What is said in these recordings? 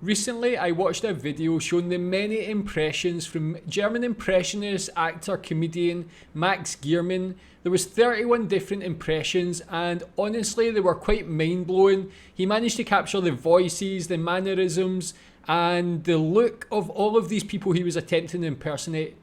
Recently, I watched a video showing the many impressions from German impressionist actor comedian Max Giermann. There was 31 different impressions, and honestly they were quite mind-blowing. He managed to capture the voices, the mannerisms, and the look of all of these people he was attempting to impersonate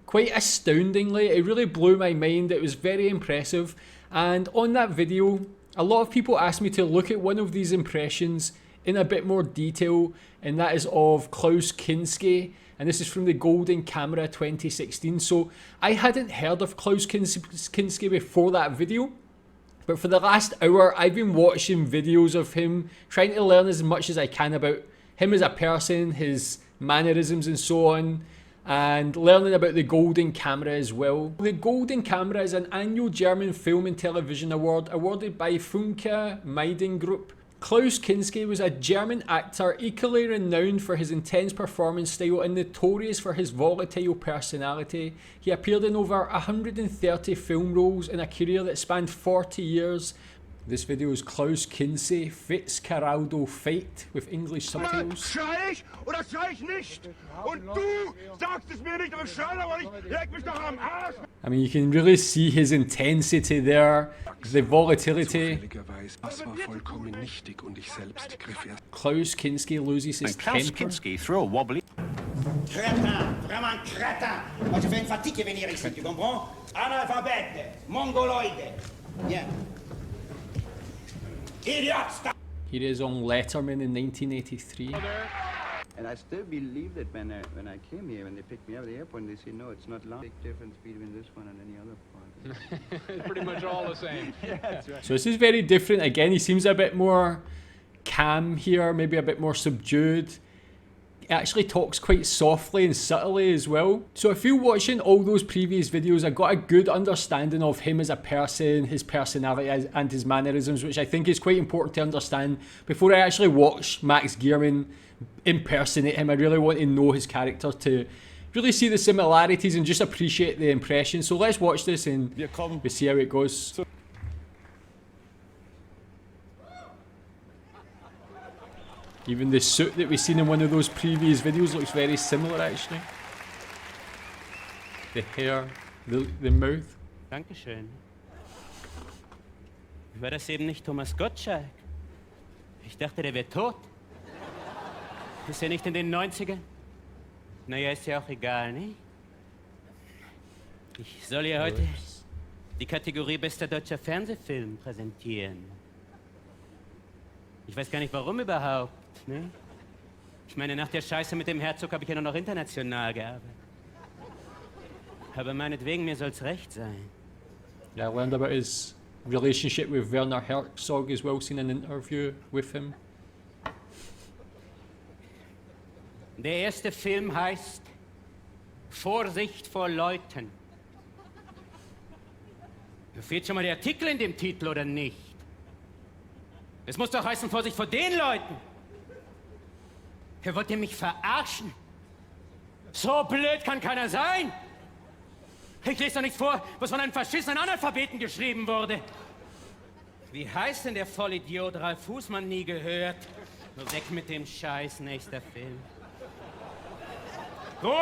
quite astoundingly. It really blew my mind. It was very impressive. And on that video, a lot of people asked me to look at one of these impressions in a bit more detail, and that is of Klaus Kinski, and this is from the Goldene Kamera 2016. So I hadn't heard of Klaus Kinski before that video, but for the last hour I've been watching videos of him, trying to learn as much as I can about him as a person, his mannerisms and so on, and learning about the Goldene Kamera as well. The Goldene Kamera is an annual German film and television award awarded by Funke Mediengruppe. Klaus Kinski was a German actor equally renowned for his intense performance style and notorious for his volatile personality. He appeared in over 130 film roles in a career that spanned 40 years. This video is Klaus Kinski, Fitzcarraldo Fight with English subtitles. Schrei ich oder schrei ich nicht? Und du sagst es mir nicht, aber schrei aber nicht, leg mich doch am Arsch! I mean, you can really see his intensity there, the volatility. Klaus Kinski loses his temper. Klaus Kinski threw a wobbly. Crétin, vraiment crétin. Moi, je fais une fatigue venir ici, tu comprends? Analphabète, mongoloïde. Bien. Idiot! Here is on Letterman in 1983. And I still believe that when I came here, when they picked me up at the airport, and they said, no, it's not long. Big difference between this one and any other part. It's pretty much all the same. Yeah, that's right. So this is very different. Again, he seems a bit more calm here, maybe a bit more subdued. He actually talks quite softly and subtly as well. So I feel watching all those previous videos, I got a good understanding of him as a person, his personality and his mannerisms, which I think is quite important to understand before I actually watch Max Giermann impersonate him. I really want to know his character to really see the similarities and just appreciate the impression. So let's watch this and we see how it goes. Even the suit that we've seen in one of those previous videos looks very similar actually. The hair, the mouth. Dankeschön. War das eben nicht Thomas Gottschalk? Ich dachte, der wäre tot. Ist er nicht in den 90ern? Naja, ist ja auch egal, ne? Ich soll ja heute die Kategorie bester deutscher Fernsehfilm präsentieren. Ich weiß gar nicht, warum überhaupt, ne? Ich meine, nach der Scheiße mit dem Herzog habe ich ja nur noch international gearbeitet. Aber meinetwegen, mir soll's recht sein. Yeah, I learned about his relationship with Werner Herzog as well, seen an interview with him. Der erste Film heißt Vorsicht vor Leuten. Da fehlt schon mal der Artikel in dem Titel, oder nicht? Es muss doch heißen Vorsicht vor den Leuten. Wollt ihr mich verarschen? So blöd kann keiner sein. Ich lese doch nichts vor, was von einem verschissenen Analphabeten geschrieben wurde. Wie heißt denn der Vollidiot? Ralf Fußmann nie gehört. Nur weg mit dem Scheiß, nächster Film. Ruhe!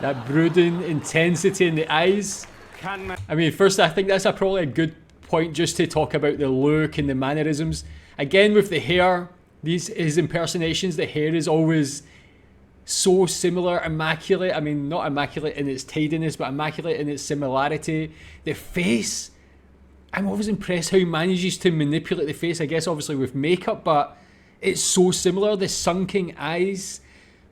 That brooding intensity in the eyes. I mean, first I think that's probably a good point just to talk about the look and the mannerisms. Again, with the hair, his impersonations, the hair is always so similar, immaculate. I mean, not immaculate in its tidiness, but immaculate in its similarity. The face, I'm always impressed how he manages to manipulate the face, I guess obviously with makeup, but it's so similar. The sunken eyes,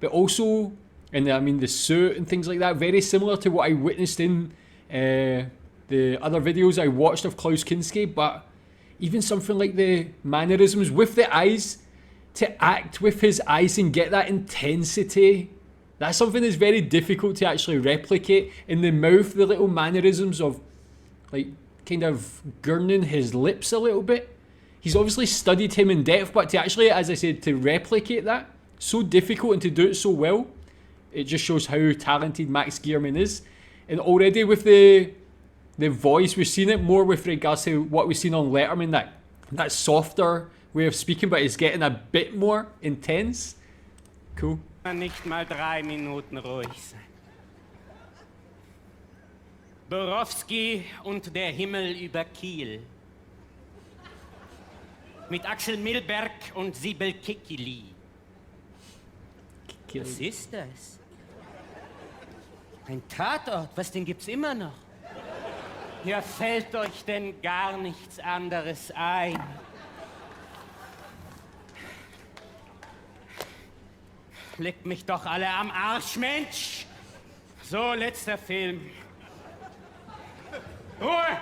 but also, and I mean the suit and things like that, very similar to what I witnessed in the other videos I watched of Klaus Kinski. But even something like the mannerisms with the eyes, to act with his eyes and get that intensity, that's something that's very difficult to actually replicate. In the mouth, the little mannerisms of like kind of gurning his lips a little bit. He's obviously studied him in depth, but to actually, as I said, to replicate that, so difficult, and to do it so well, it just shows how talented Max Giermann is. And already with the the voice. We've seen it more with regards to what we've seen on Letterman, that softer way of speaking, but it's getting a bit more intense. Cool. Nicht mal 3 Minuten ruhig sein. Borowski und der Himmel über Kiel. Mit Axel Milberg und Sibel Kikili. Was ist das? Ein Tatort, was, den gibt's immer noch? Ja, fällt euch denn gar nichts anderes ein? Leckt mich doch alle am Arsch, Mensch! So, letzter Film. Ruhe!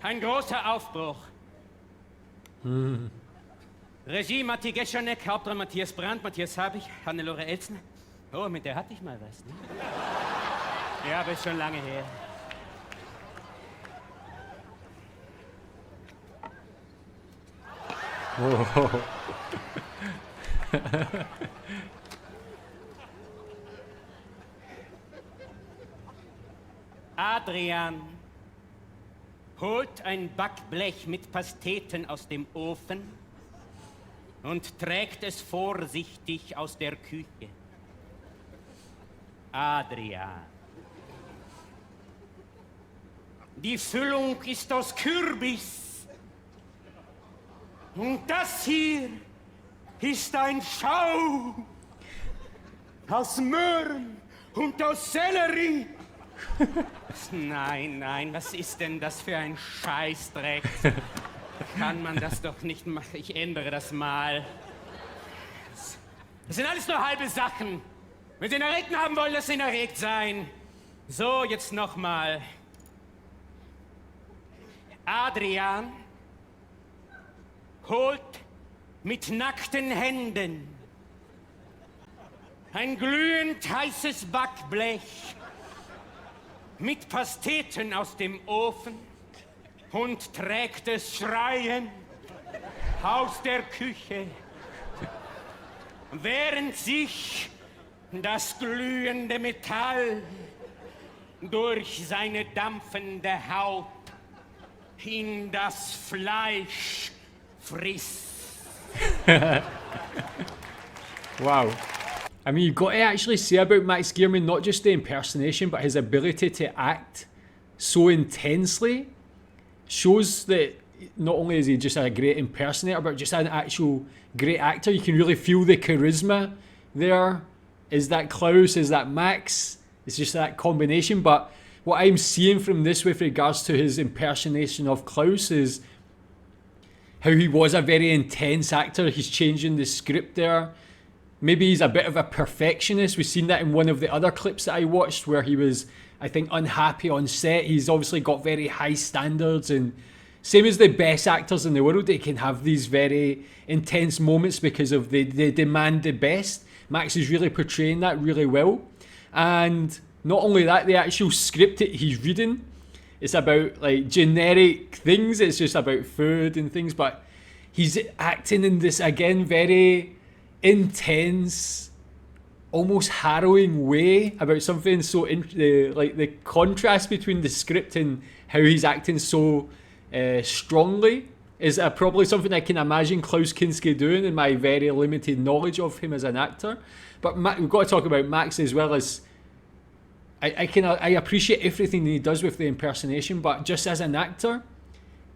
Ein großer Aufbruch. Regie Matti Geschonek, Hauptrolle Matthias Brandt, Matthias Habich, Hannelore Elsner. Oh, mit der hatte ich mal was, ne? Ja, aber ist schon lange her. Oh. Adrian holt ein Backblech mit Pasteten aus dem Ofen und trägt es vorsichtig aus der Küche. Adrian. Die Füllung ist aus Kürbis. Und das hier ist ein Schau aus Möhren und aus Sellerie. Nein, nein, was ist denn das für ein Scheißdreck? Kann man das doch nicht machen? Ich ändere das mal. Das sind alles nur halbe Sachen. Wenn Sie ihn erregt haben wollen, lassen Sie ihn erregt sein. So, jetzt nochmal. Adrian holt mit nackten Händen ein glühend heißes Backblech mit Pasteten aus dem Ofen und trägt es schreiend aus der Küche, während sich das glühende Metall durch seine dampfende Haut in das Fleisch frisst. Wow. I mean, you've got to actually say about Max Giermann, not just the impersonation, but his ability to act so intensely shows that not only is he just a great impersonator, but just an actual great actor. You can really feel the charisma there. Is that Klaus? Is that Max? It's just that combination. But what I'm seeing from this with regards to his impersonation of Klaus is how he was a very intense actor. He's changing the script there. Maybe he's a bit of a perfectionist. We've seen that in one of the other clips that I watched where he was, I think, unhappy on set. He's obviously got very high standards, and same as the best actors in the world, they can have these very intense moments because of they demand the best. Max is really portraying that really well. And not only that, the actual script that he's reading, it's about like generic things. It's just about food and things, but he's acting in this, again, very intense, almost harrowing way about something so like the contrast between the script and how he's acting so strongly is probably something I can imagine Klaus Kinski doing in my very limited knowledge of him as an actor. But we've got to talk about Max as well. As I appreciate everything that he does with the impersonation, but just as an actor,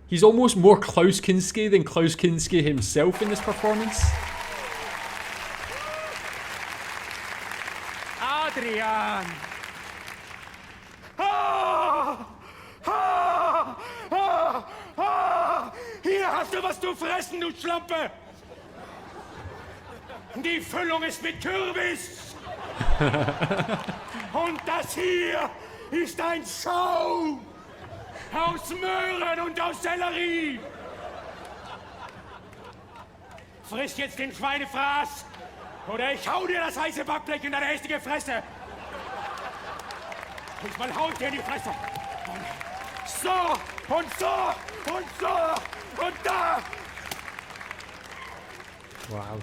he's almost more Klaus Kinski than Klaus Kinski himself in this performance. Adrian! Ah! Ah! Ah! Ah! Hier hast du was zu fressen, du Schlampe! Die Füllung ist mit Kürbis! Und das hier ist ein Schau aus Möhren und aus Sellerie! Friss jetzt den Schweinefraß! Oder ich hau dir das heiße Backblech in deine hässliche Fresse! Diesmal hau ich dir in die Fresse! So! Und so! Und so! Und da! Wow.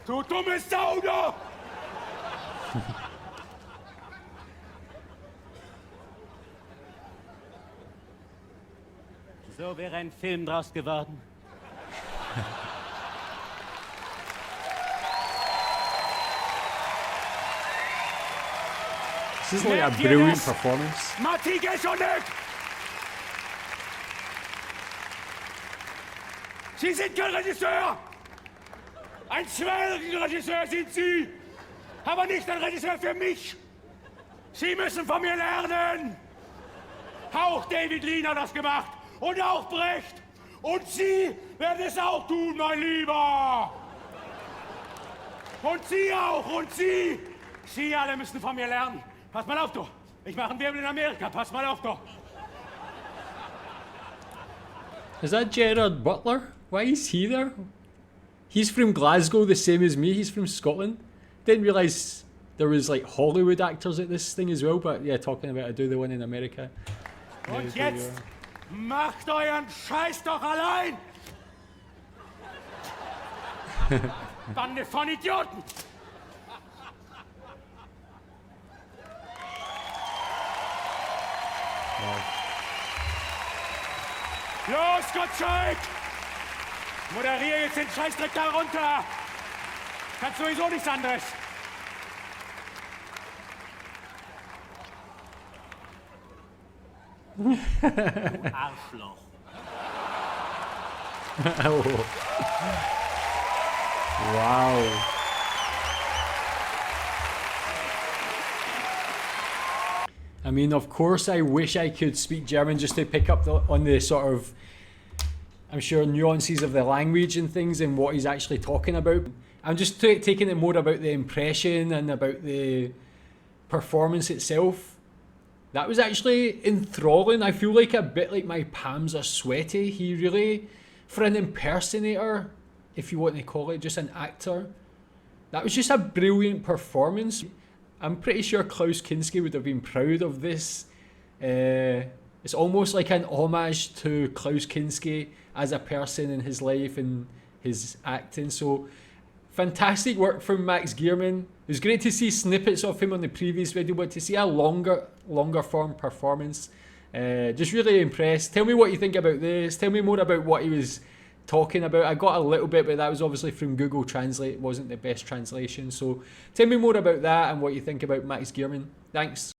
Du dumme Sau, du! So wäre ein Film draus geworden. This is like a brilliant performance. Matti Geschonek! Sie sind kein Regisseur! Ein Zwergenregisseur sind Sie! Aber nicht ein Regisseur für mich! Sie müssen von mir lernen! Auch David Lean hat das gemacht! Und auch Brecht! Und Sie werden es auch tun, mein Lieber! Und Sie auch! Und Sie! Sie alle müssen von mir lernen! Pass mal auf, du! Ich mache einen Wirbel in Amerika! Pass mal auf, du! Is that Gerard Butler? Why is he there? He's from Glasgow, the same as me. He's from Scotland. Didn't realise there was like Hollywood actors at this thing as well, but yeah, talking about I do the one in America. Und jetzt macht euren Scheiß doch allein! Bande von Idioten! Los, Gottschalk! Moderier jetzt den Scheißdreck da runter! Kannst sowieso nichts anderes! Du Arschloch! Oh. Wow. I mean, of course, I wish I could speak German just to pick up on the sort of, I'm sure, nuances of the language and things and what he's actually talking about. I'm just taking it more about the impression and about the performance itself. That was actually enthralling. I feel like a bit like my palms are sweaty. He really, for an impersonator, if you want to call it, just an actor, that was just a brilliant performance. I'm pretty sure Klaus Kinski would have been proud of this. It's almost like an homage to Klaus Kinski as a person in his life and his acting. So fantastic work from Max Giermann. It was great to see snippets of him on the previous video, but to see a longer form performance, just really impressed. Tell me what you think about this. Tell me more about what he was talking about. I got a little bit, but that was obviously from Google Translate. It wasn't the best translation. So tell me more about that and what you think about Max Giermann. Thanks.